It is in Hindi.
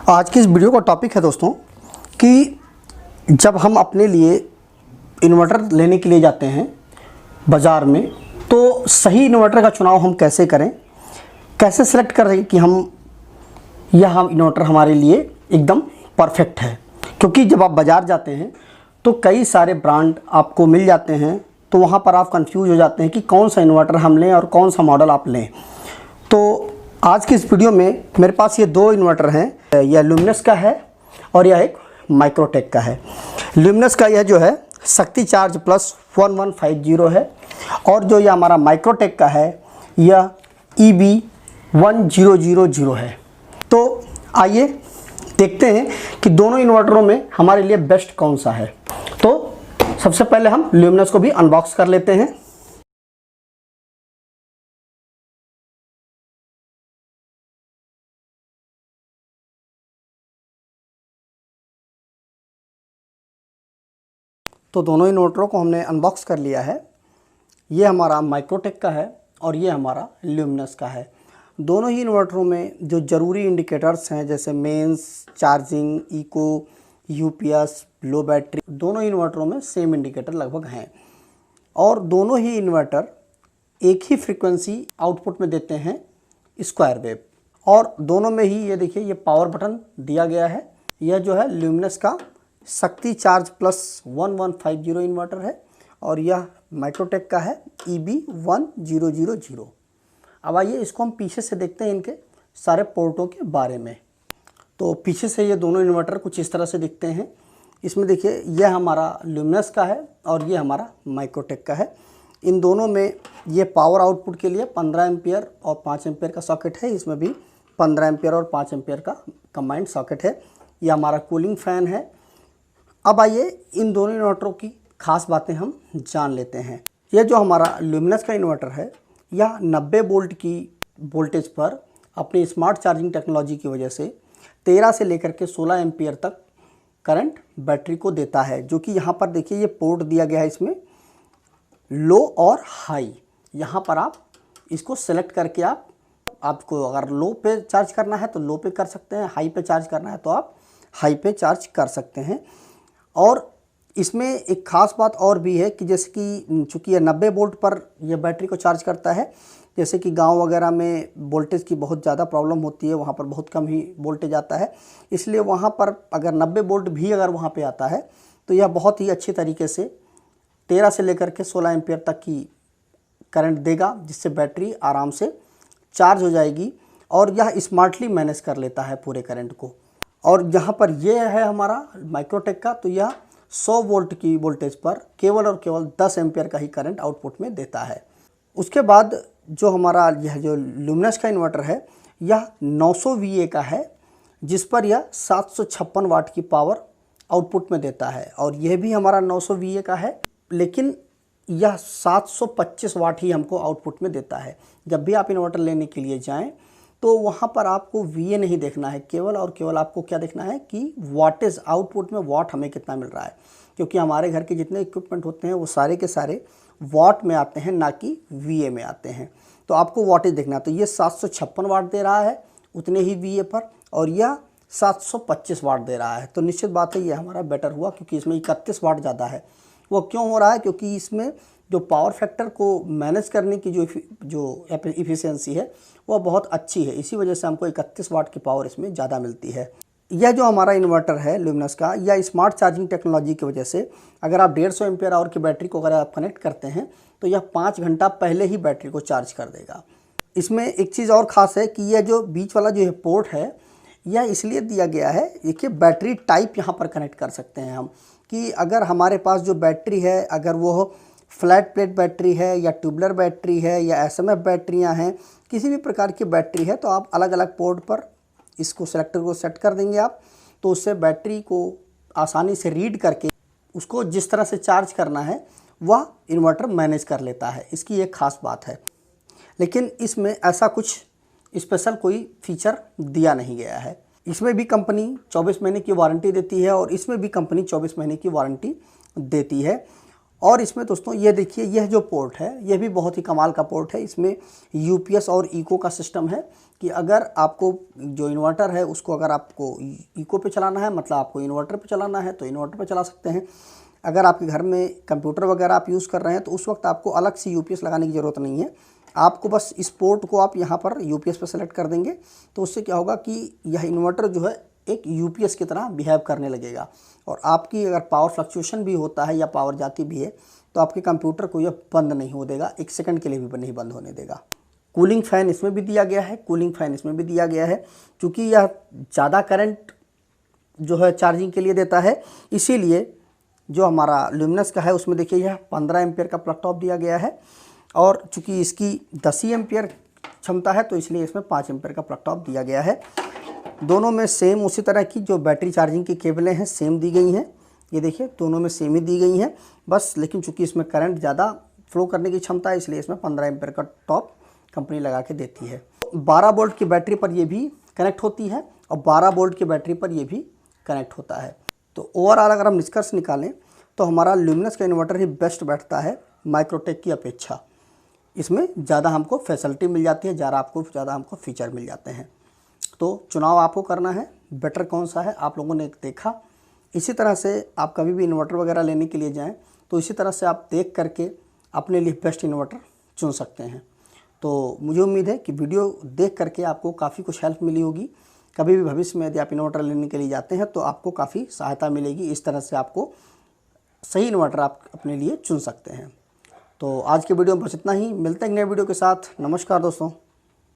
आज की इस वीडियो का टॉपिक है दोस्तों कि जब हम अपने लिए इन्वर्टर लेने के लिए जाते हैं बाज़ार में, तो सही इन्वर्टर का चुनाव हम कैसे करें, कैसे सेलेक्ट करें कि यह इन्वर्टर हमारे लिए एकदम परफेक्ट है। क्योंकि जब आप बाज़ार जाते हैं तो कई सारे ब्रांड आपको मिल जाते हैं, तो वहाँ पर आप कंफ्यूज हो जाते हैं कि कौन सा इन्वर्टर हम लें और कौन सा मॉडल आप लें। तो आज की इस वीडियो में मेरे पास ये दो इन्वर्टर हैं, यह ल्यूमिनस का है और यह एक माइक्रोटेक का है। ल्यूमिनस का यह जो है शक्ति चार्ज प्लस 1150 है और जो यह हमारा माइक्रोटेक का है यह EB1000 है। तो आइए देखते हैं कि दोनों इन्वर्टरों में हमारे लिए बेस्ट कौन सा है। तो सबसे पहले हम ल्यूमिनस को भी अनबॉक्स कर लेते हैं। तो दोनों इन्वर्टरों को हमने अनबॉक्स कर लिया है। ये हमारा माइक्रोटेक का है और ये हमारा ल्यूमिनस का है। दोनों ही इन्वर्टरों में जो ज़रूरी इंडिकेटर्स हैं जैसे मेंस, चार्जिंग, इको, यूपीएस, लो बैटरी, दोनों इन्वर्टरों में सेम इंडिकेटर लगभग हैं और दोनों ही इन्वर्टर एक ही फ्रीक्वेंसी आउटपुट में देते हैं, स्क्वायर वेव। और दोनों में ही ये देखिए ये पावर बटन दिया गया है। यह जो है ल्यूमिनस का शक्ति चार्ज प्लस 1150 इन्वर्टर है और यह माइक्रोटेक का है EB1000। अब आइए इसको हम पीछे से देखते हैं इनके सारे पोर्टों के बारे में। तो पीछे से ये दोनों इन्वर्टर कुछ इस तरह से दिखते हैं। इसमें देखिए यह हमारा ल्यूमिनस का है और ये हमारा माइक्रोटेक का है। इन दोनों में ये पावर आउटपुट के लिए 15 एम्पियर और 5 एम्पियर का सॉकेट है। इसमें भी 15 एम्पियर और 5 एम्पियर का कंबाइंड सॉकेट है। यह हमारा कूलिंग फ़ैन है। अब आइए इन दोनों इन्वर्टरों की खास बातें हम जान लेते हैं। यह जो हमारा ल्यूमिनस का इन्वर्टर है यह 90 वोल्ट की वोल्टेज पर अपनी स्मार्ट चार्जिंग टेक्नोलॉजी की वजह से 13 से लेकर के 16 एम्पियर तक करंट बैटरी को देता है। जो कि यहाँ पर देखिए ये पोर्ट दिया गया है, इसमें लो और हाई। यहाँ पर आप इसको सेलेक्ट करके आपको अगर लो पे चार्ज करना है तो लो पे कर सकते हैं, हाई पे चार्ज करना है तो आप हाई पे चार्ज कर सकते हैं। और इसमें एक ख़ास बात और भी है कि जैसे कि चूँकि यह 90 वोल्ट पर यह बैटरी को चार्ज करता है, जैसे कि गांव वगैरह में वोल्टेज की बहुत ज़्यादा प्रॉब्लम होती है, वहाँ पर बहुत कम ही वोल्टेज आता है। इसलिए वहाँ पर अगर 90 वोल्ट भी अगर वहाँ पे आता है तो यह बहुत ही अच्छी तरीके से 13 से लेकर के 16 एम्पियर तक की करंट देगा, जिससे बैटरी आराम से चार्ज हो जाएगी और यह स्मार्टली मैनेज कर लेता है पूरे करंट को। और यहाँ पर यह है हमारा माइक्रोटेक का, तो यह 100 वोल्ट की वोल्टेज पर केवल और केवल 10 एम्पियर का ही करंट आउटपुट में देता है। उसके बाद जो हमारा यह जो ल्यूमिनस का इन्वर्टर है यह 900 VA का है, जिस पर यह 756 वाट की पावर आउटपुट में देता है। और यह भी हमारा 900 VA का है, लेकिन यह 725 वाट ही हमको आउटपुट में देता है। जब भी आप इन्वर्टर लेने के लिए जाएँ तो वहाँ पर आपको VA नहीं देखना है, केवल और केवल आपको क्या देखना है कि वाटेज, आउटपुट में वाट हमें कितना मिल रहा है। क्योंकि हमारे घर के जितने इक्विपमेंट होते हैं वो सारे के सारे वाट में आते हैं, ना कि VA में आते हैं। तो आपको वाटेज देखना है। तो ये 756 वाट दे रहा है उतने ही VA पर, और यह 725 वाट दे रहा है। तो निश्चित बात है ये हमारा बेटर हुआ, क्योंकि इसमें 31 वाट ज़्यादा है। वो क्यों हो रहा है? क्योंकि इसमें जो पावर फैक्टर को मैनेज करने की जो एफिशिएंसी है वह बहुत अच्छी है। इसी वजह से हमको 31 वाट की पावर इसमें ज़्यादा मिलती है। यह जो हमारा इन्वर्टर है ल्यूमिनस का, यह स्मार्ट चार्जिंग टेक्नोलॉजी की वजह से अगर आप 150 एम्पियर आवर की बैटरी को अगर आप कनेक्ट करते हैं तो यह 5 घंटा पहले ही बैटरी को चार्ज कर देगा। इसमें एक चीज़ और ख़ास है कि यह जो बीच वाला जो पोर्ट है यह इसलिए दिया गया है, देखिए बैटरी टाइप यहाँ पर कनेक्ट कर सकते हैं हम, कि अगर हमारे पास जो बैटरी है अगर वो फ्लैट प्लेट बैटरी है या ट्यूबलर बैटरी है या SMF बैटरियां हैं, किसी भी प्रकार की बैटरी है, तो आप अलग अलग पोर्ट पर इसको सेलेक्टर को सेट कर देंगे आप, तो उससे बैटरी को आसानी से रीड करके उसको जिस तरह से चार्ज करना है वह इन्वर्टर मैनेज कर लेता है। इसकी एक ख़ास बात है। लेकिन इसमें ऐसा कुछ स्पेशल कोई फीचर दिया नहीं गया है। इसमें भी कंपनी 24 महीने की वारंटी देती है और इसमें भी कंपनी 24 महीने की वारंटी देती है। और इसमें दोस्तों ये देखिए यह जो पोर्ट है यह भी बहुत ही कमाल का पोर्ट है। इसमें यूपीएस और इको का सिस्टम है, कि अगर आपको जो इन्वर्टर है उसको अगर आपको इको पे चलाना है, मतलब आपको इन्वर्टर पे चलाना है, तो इन्वर्टर पे चला सकते हैं। अगर आपके घर में कंप्यूटर वगैरह आप यूज़ कर रहे हैं तो उस वक्त आपको अलग से यूपीएस लगाने की ज़रूरत नहीं है। आपको बस इस पोर्ट को आप यहाँ पर यूपीएस पर सेलेक्ट कर देंगे तो उससे क्या होगा कि यह इन्वर्टर जो है एक यूपीएस की तरह बिहेव करने लगेगा, और आपकी अगर पावर फ्लक्चुएशन भी होता है या पावर जाती भी है तो आपके कंप्यूटर को यह बंद नहीं हो देगा, 1 सेकंड के लिए भी नहीं बंद होने देगा। कूलिंग फ़ैन इसमें भी दिया गया है, कूलिंग फ़ैन इसमें भी दिया गया है। चूँकि यह ज़्यादा करंट जो है चार्जिंग के लिए देता है, इसीलिए जो हमारा ल्यूमिनस का है उसमें देखिए यह 15 एम्पियर का प्लग टॉप दिया गया है, और चूँकि इसकी 10 एम्पियर क्षमता है तो इसलिए इसमें 5 एम्पियर का प्लग टॉप दिया गया है। दोनों में सेम उसी तरह की जो बैटरी चार्जिंग की केबलें हैं सेम दी गई हैं। ये देखिए दोनों में सेम ही दी गई हैं बस, लेकिन चूँकि इसमें करंट ज़्यादा फ्लो करने की क्षमता है इसलिए इसमें 15 एम्पियर का टॉप कंपनी लगा के देती है। 12 वोल्ट की बैटरी पर ये भी कनेक्ट होती है और 12 वोल्ट की बैटरी पर ये भी कनेक्ट होता है। तो ओवरऑल अगर हम निष्कर्ष निकालें तो हमारा ल्यूमिनस का इन्वर्टर ही बेस्ट बैठता है माइक्रोटेक की अपेक्षा। इसमें ज़्यादा हमको फैसिलिटी मिल जाती है, ज़्यादा हमको फीचर मिल जाते हैं। तो चुनाव आपको करना है, बेटर कौन सा है आप लोगों ने देखा। इसी तरह से आप कभी भी इन्वर्टर वगैरह लेने के लिए जाएं तो इसी तरह से आप देख करके अपने लिए बेस्ट इन्वर्टर चुन सकते हैं। तो मुझे उम्मीद है कि वीडियो देख करके आपको काफ़ी कुछ हेल्प मिली होगी। कभी भी भविष्य में यदि आप इन्वर्टर लेने के लिए जाते हैं तो आपको काफ़ी सहायता मिलेगी। इस तरह से आपको सही इन्वर्टर आप अपने लिए चुन सकते हैं। तो आज के वीडियो में बस इतना ही, मिलते हैं नए वीडियो के साथ। नमस्कार दोस्तों।